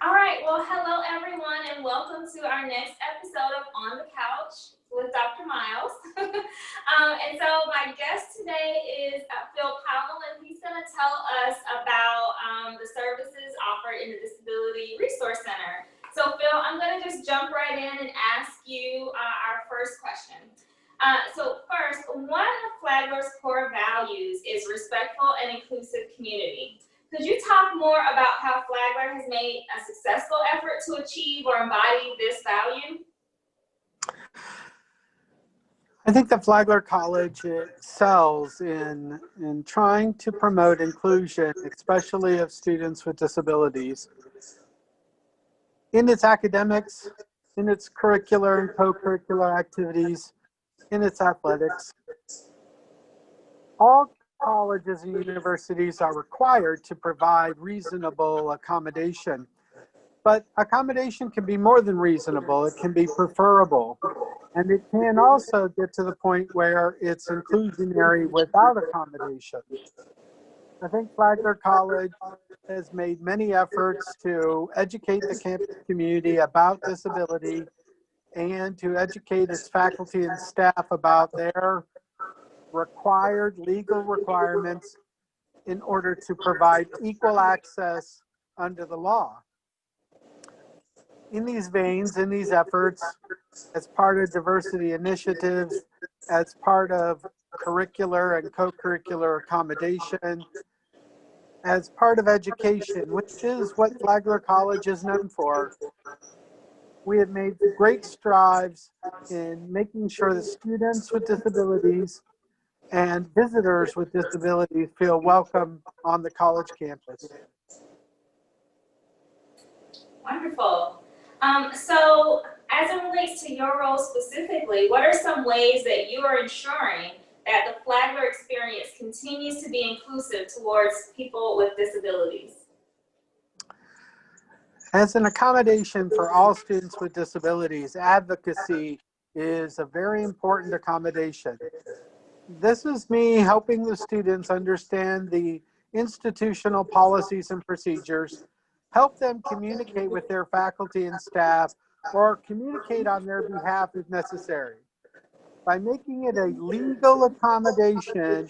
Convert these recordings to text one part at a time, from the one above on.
All right, well, hello everyone, and welcome to our next episode of On the Couch with Dr. Miles. And so my guest today is Phil Pownall, and he's going to tell us about the services offered in the Disability Resource Center. So Phil, I'm going to just jump right in and ask you our first question. So first, one of Flagler's core values is respectful and inclusive community. Could you talk more about how Flagler has made a successful effort to achieve or embody this value? I think that Flagler College excels in trying to promote inclusion, especially of students with disabilities, in its academics, in its curricular and co-curricular activities, in its athletics. All colleges and universities are required to provide reasonable accommodation, but accommodation can be more than reasonable. It can be preferable, and it can also get to the point where it's inclusionary without accommodation. I think Flagler College has made many efforts to educate the campus community about disability and to educate its faculty and staff about their required legal requirements in order to provide equal access under the law. In these veins, in these efforts, as part of diversity initiatives, as part of curricular and co-curricular accommodation, as part of education, which is what Flagler College is known for, we have made great strides in making sure that students with disabilities and visitors with disabilities feel welcome on the college campus. Wonderful. So as it relates to your role specifically, what are some ways that you are ensuring that the Flagler experience continues to be inclusive towards people with disabilities? As an accommodation for all students with disabilities, advocacy is a very important accommodation. This is me helping the students understand the institutional policies and procedures, help them communicate with their faculty and staff, or communicate on their behalf if necessary. By making it a legal accommodation,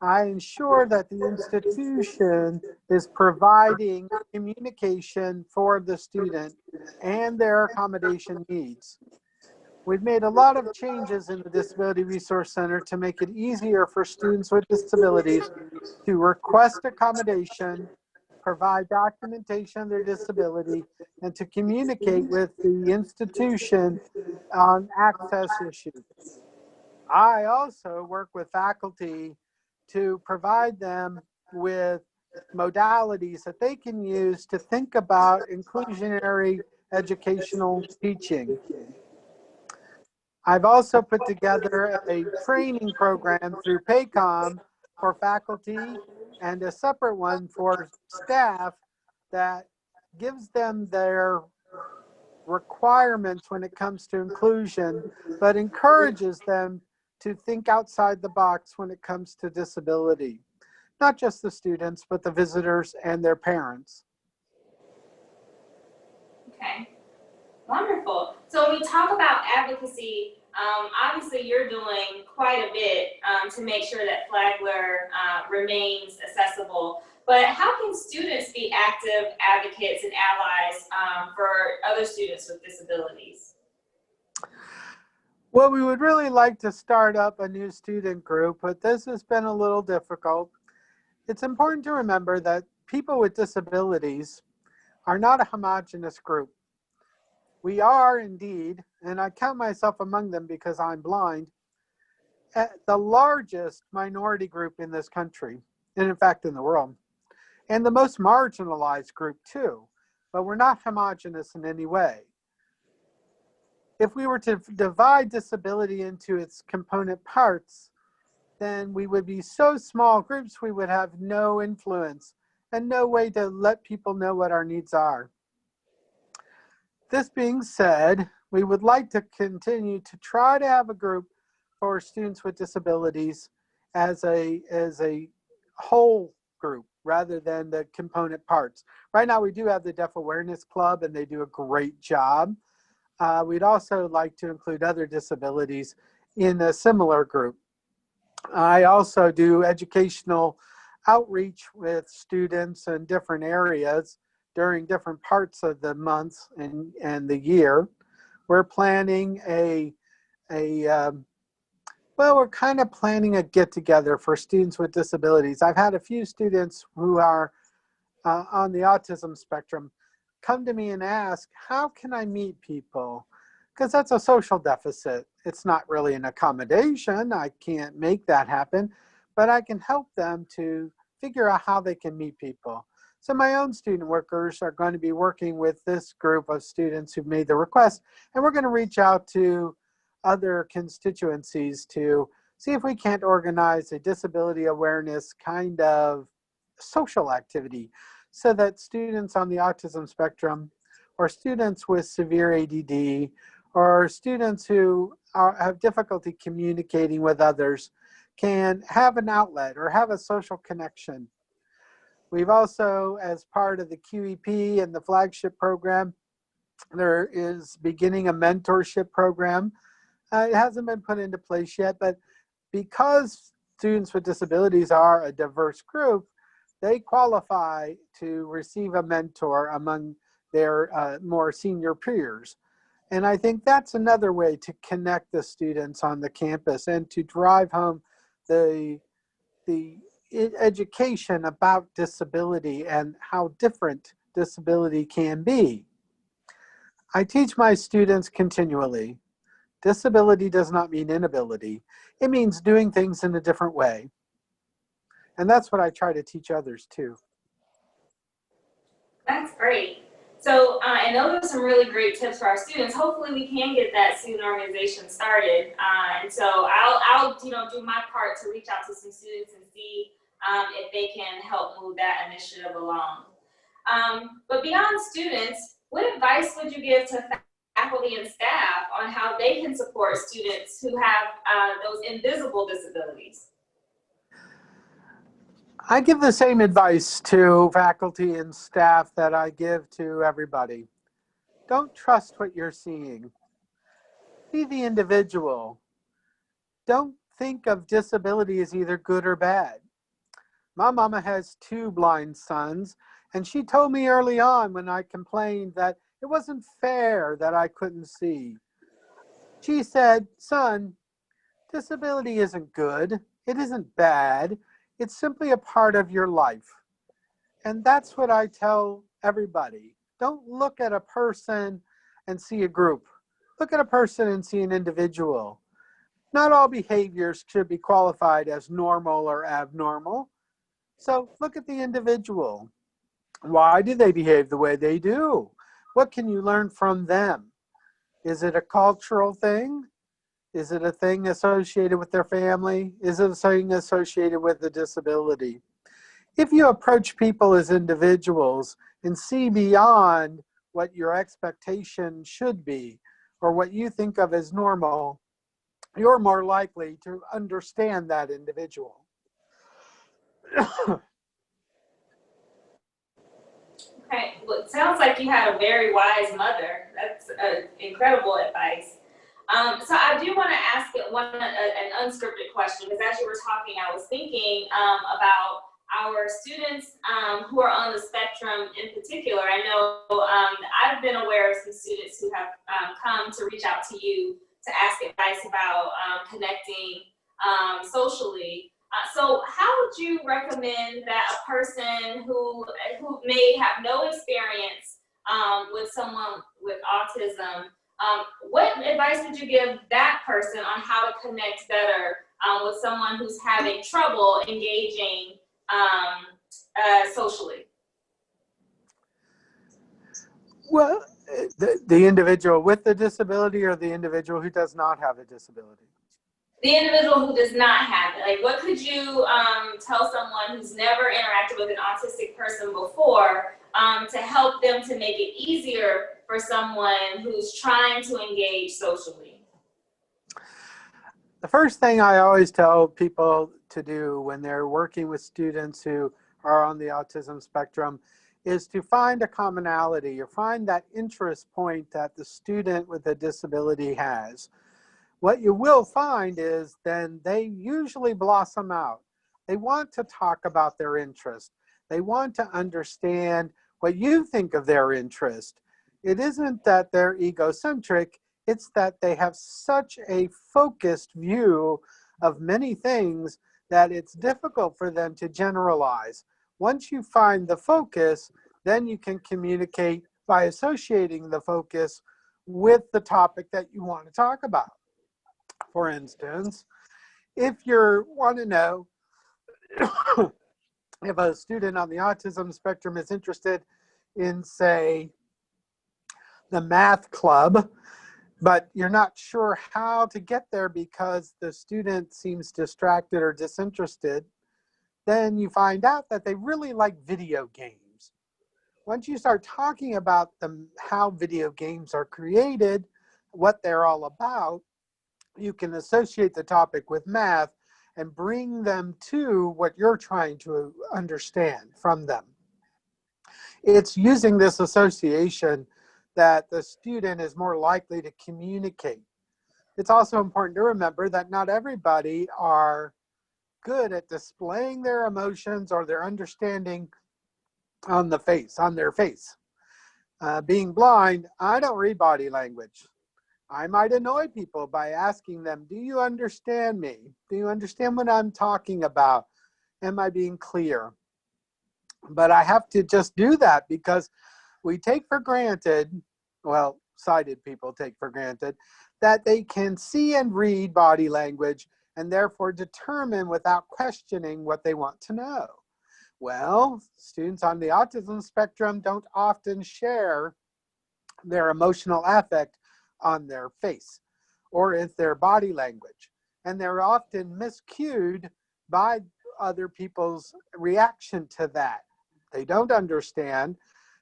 I ensure that the institution is providing communication for the student and their accommodation needs. We've made a lot of changes in the Disability Resource Center to make it easier for students with disabilities to request accommodation, provide documentation of their disability, and to communicate with the institution on access issues. I also work with faculty to provide them with modalities that they can use to think about inclusionary educational teaching. I've also put together a training program through PAYCOM for faculty and a separate one for staff that gives them their requirements when it comes to inclusion, but encourages them to think outside the box when it comes to disability. Not just the students, but the visitors and their parents. Okay, wonderful. So when we talk about advocacy, obviously you're doing quite a bit to make sure that Flagler remains accessible. But how can students be active advocates and allies for other students with disabilities? Well, we would really like to start up a new student group, but this has been a little difficult. It's important to remember that people with disabilities are not a homogeneous group. We are indeed, and I count myself among them because I'm blind, the largest minority group in this country, and in fact in the world, and the most marginalized group too, but we're not homogeneous in any way. If we were to divide disability into its component parts, then we would be so small groups we would have no influence and no way to let people know what our needs are. This being said, we would like to continue to try to have a group for students with disabilities as a whole group. rather than the component parts. Right now we do have the Deaf Awareness Club and they do a great job. We'd also like to include other disabilities in a similar group. I also do educational outreach with students in different areas during different parts of the month and the year. We're planning well, we're kind of planning a get-together for students with disabilities. I've had a few students who are on the autism spectrum come to me and ask, how can I meet people? Because that's a social deficit. It's not really an accommodation. I can't make that happen, but I can help them to figure out how they can meet people. So my own student workers are going to be working with this group of students who've made the request, and we're going to reach out to other constituencies to see if we can't organize a disability awareness kind of social activity so that students on the autism spectrum or students with severe ADD or students who have difficulty communicating with others can have an outlet or have a social connection. We've also, as part of the QEP and the flagship program, there is beginning a mentorship program. It hasn't been put into place yet, but because students with disabilities are a diverse group, they qualify to receive a mentor among their more senior peers. And I think that's another way to connect the students on the campus and to drive home the education about disability and how different disability can be. I teach my students continually. Disability does not mean inability. It means doing things in a different way. And that's what I try to teach others too. That's great. So, and those are some really great tips for our students. Hopefully we can get that student organization started. And so I'll do my part to reach out to some students and see if they can help move that initiative along. But beyond students, what advice would you give to faculty and staff on how they can support students who have those invisible disabilities? I give the same advice to faculty and staff that I give to everybody. Don't trust what you're seeing. Be the individual. Don't think of disability as either good or bad. My mama has 2 blind sons, and she told me early on when I complained that it wasn't fair that I couldn't see. She said, son, disability isn't good. It isn't bad. It's simply a part of your life. And that's what I tell everybody. Don't look at a person and see a group. Look at a person and see an individual. Not all behaviors should be qualified as normal or abnormal. So look at the individual. Why do they behave the way they do? What can you learn from them? Is it a cultural thing? Is it a thing associated with their family? Is it a thing associated with the disability? If you approach people as individuals and see beyond what your expectation should be or what you think of as normal, you're more likely to understand that individual. Okay, well, it sounds like you had a very wise mother. That's incredible advice. So I do want to ask an unscripted question, because as you were talking, I was thinking about our students who are on the spectrum in particular. I know I've been aware of some students who have come to reach out to you to ask advice about connecting socially. So how would you recommend that a person who may have no experience with someone with autism, what advice would you give that person on how to connect better with someone who's having trouble engaging socially? Well, the individual with the disability or the individual who does not have a disability? The individual who does not have it. Like, what could you tell someone who's never interacted with an autistic person before to help them to make it easier for someone who's trying to engage socially? The first thing I always tell people to do when they're working with students who are on the autism spectrum is to find a commonality or find that interest point that the student with a disability has. What you will find is then they usually blossom out. They want to talk about their interest. They want to understand what you think of their interest. It isn't that they're egocentric, it's that they have such a focused view of many things that it's difficult for them to generalize. Once you find the focus, then you can communicate by associating the focus with the topic that you want to talk about. For instance, if you want to know if a student on the autism spectrum is interested in, say, the math club, but you're not sure how to get there because the student seems distracted or disinterested, then you find out that they really like video games. Once you start talking about how video games are created, what they're all about, you can associate the topic with math and bring them to what you're trying to understand from them. It's using this association that the student is more likely to communicate. It's also important to remember that not everybody are good at displaying their emotions or their understanding on their face. Being blind, I don't read body language. I might annoy people by asking them, do you understand me? Do you understand what I'm talking about? Am I being clear? But I have to just do that because we take for granted, well, sighted people take for granted, that they can see and read body language and therefore determine without questioning what they want to know. Well, students on the autism spectrum don't often share their emotional affect on their face or if their body language. And they're often miscued by other people's reaction to that. They don't understand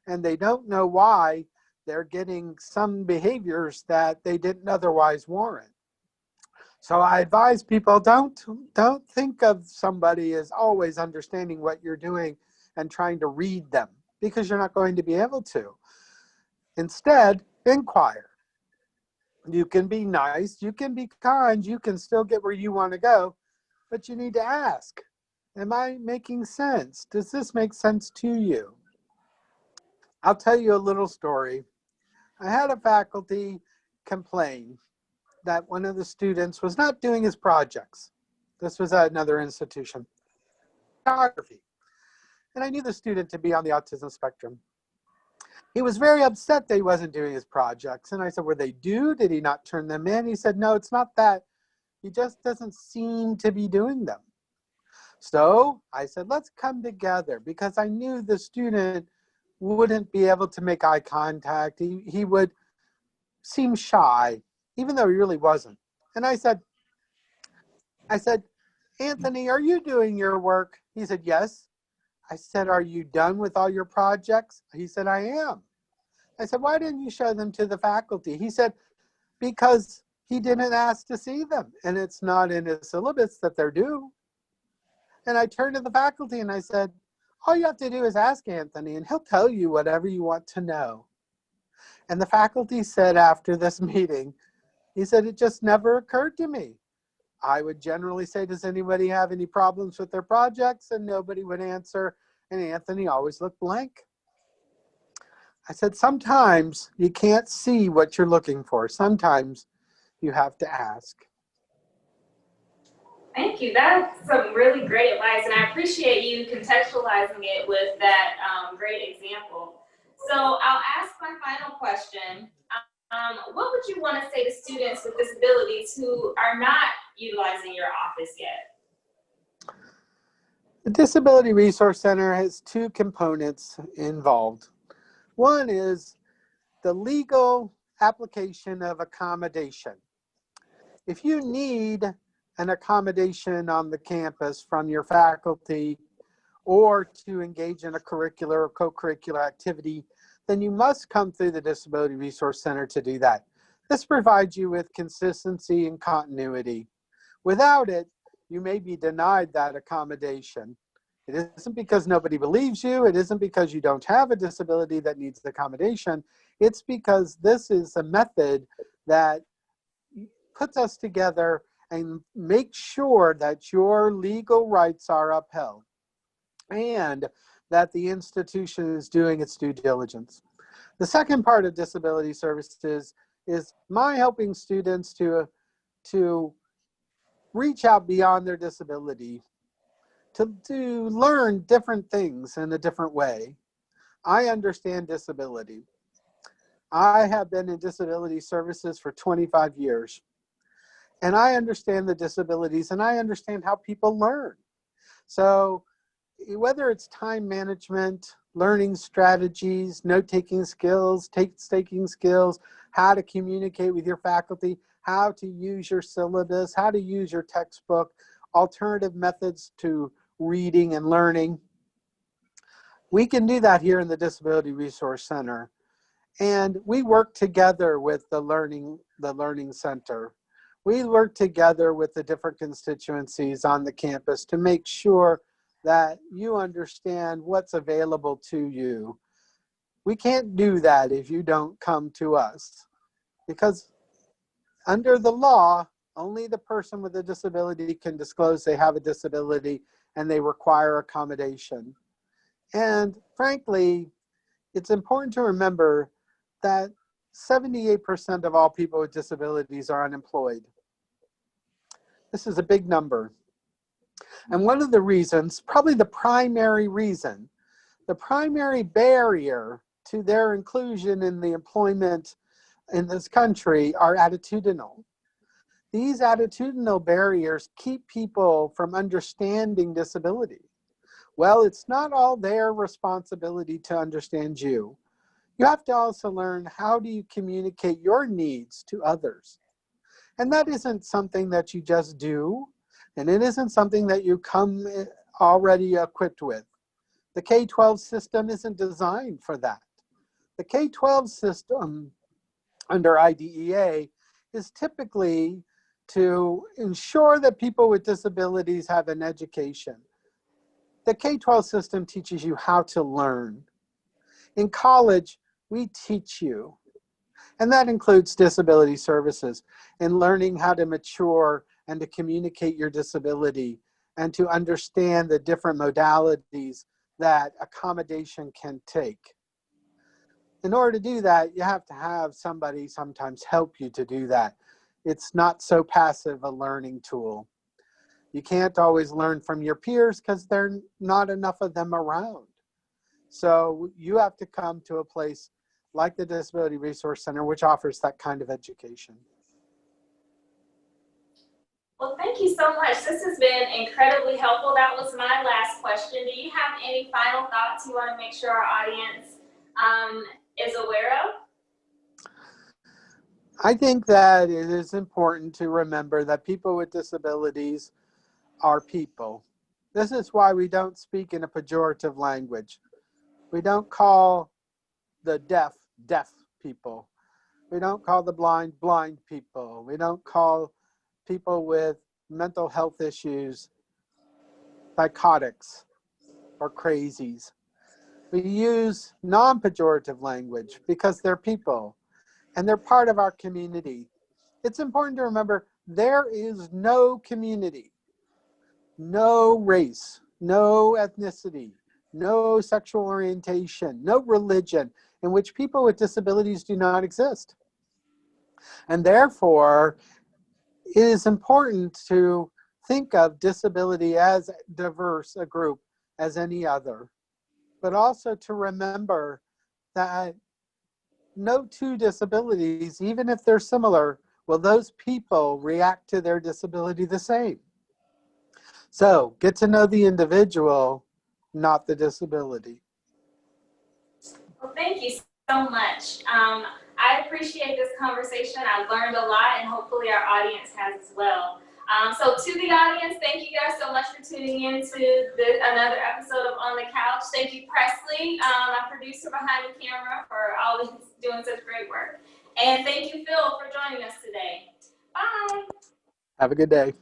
and they don't know why they're getting some behaviors that they didn't otherwise warrant. So I advise people, don't think of somebody as always understanding what you're doing and trying to read them, because you're not going to be able to. Instead, inquire. You can be nice, you can be kind, you can still get where you want to go, but you need to ask, am I making sense? Does this make sense to you? I'll tell you a little story. I had a faculty complain that one of the students was not doing his projects. This was at another institution. Photography. And I knew the student to be on the autism spectrum. He was very upset that he wasn't doing his projects. And I said, were they due? Did he not turn them in? He said, no, it's not that. He just doesn't seem to be doing them. So I said, let's come together, because I knew the student wouldn't be able to make eye contact. He would seem shy, even though he really wasn't. And I said, Anthony, are you doing your work? He said, yes. I said, are you done with all your projects? He said, I am. I said, why didn't you show them to the faculty? He said, because he didn't ask to see them, and it's not in his syllabus that they're due. And I turned to the faculty and I said, all you have to do is ask Anthony and he'll tell you whatever you want to know. And the faculty said after this meeting, he said, it just never occurred to me. I would generally say, does anybody have any problems with their projects? And nobody would answer. And Anthony always looked blank. I said, sometimes you can't see what you're looking for. Sometimes you have to ask. Thank you. That's some really great advice, and I appreciate you contextualizing it with that great example. So I'll ask my final question. What would you want to say to students with disabilities who are not utilizing your office yet? The Disability Resource Center has two components involved. One is the legal application of accommodation. If you need an accommodation on the campus from your faculty or to engage in a curricular or co-curricular activity, then you must come through the Disability Resource Center to do that. This provides you with consistency and continuity. Without it, you may be denied that accommodation. It isn't because nobody believes you. It isn't because you don't have a disability that needs accommodation. It's because this is a method that puts us together and makes sure that your legal rights are upheld and that the institution is doing its due diligence. The second part of disability services is my helping students to reach out beyond their disability, to learn different things in a different way. I understand disability. I have been in disability services for 25 years. And I understand the disabilities and I understand how people learn. So whether it's time management, learning strategies, note-taking skills, taking skills, how to communicate with your faculty, how to use your syllabus, how to use your textbook, alternative methods to reading and learning. We can do that here in the Disability Resource Center. And we work together with the Learning Center. We work together with the different constituencies on the campus to make sure that you understand what's available to you. We can't do that if you don't come to us, because under the law, only the person with a disability can disclose they have a disability and they require accommodation. And frankly, it's important to remember that 78% of all people with disabilities are unemployed. This is a big number. And one of the reasons, probably the primary reason, the primary barrier to their inclusion in the employment in this country are attitudinal. These attitudinal barriers keep people from understanding disability. Well, it's not all their responsibility to understand you. You have to also learn, how do you communicate your needs to others? And that isn't something that you just do, and it isn't something that you come already equipped with. The K-12 system isn't designed for that. The K-12 system under IDEA is typically to ensure that people with disabilities have an education. The K-12 system teaches you how to learn. In college, we teach you. And that includes disability services and learning how to mature and to communicate your disability and to understand the different modalities that accommodation can take. In order to do that, you have to have somebody sometimes help you to do that. It's not so passive a learning tool. You can't always learn from your peers because there are not enough of them around. So you have to come to a place like the Disability Resource Center, which offers that kind of education. Well, thank you so much. This has been incredibly helpful. That was my last question. Do you have any final thoughts you want to make sure our audience is aware of? I think that it is important to remember that people with disabilities are people. This is why we don't speak in a pejorative language. We don't call the deaf people. We don't call the blind people. We don't call people with mental health issues psychotics or crazies. We use non-pejorative language because they're people and they're part of our community. It's important to remember there is no community, no race, no ethnicity, no sexual orientation, no religion in which people with disabilities do not exist. And therefore, it is important to think of disability as diverse a group as any other, but also to remember that no two disabilities, even if they're similar, will those people react to their disability the same? So get to know the individual, not the disability. Well, thank you so much. I appreciate this conversation. I've learned a lot, and hopefully our audience has as well. So to the audience, thank you guys so much for tuning in to another episode of On the Couch. Thank you, Presley, my producer behind the camera, for always doing such great work. And thank you, Phil, for joining us today. Bye. Have a good day.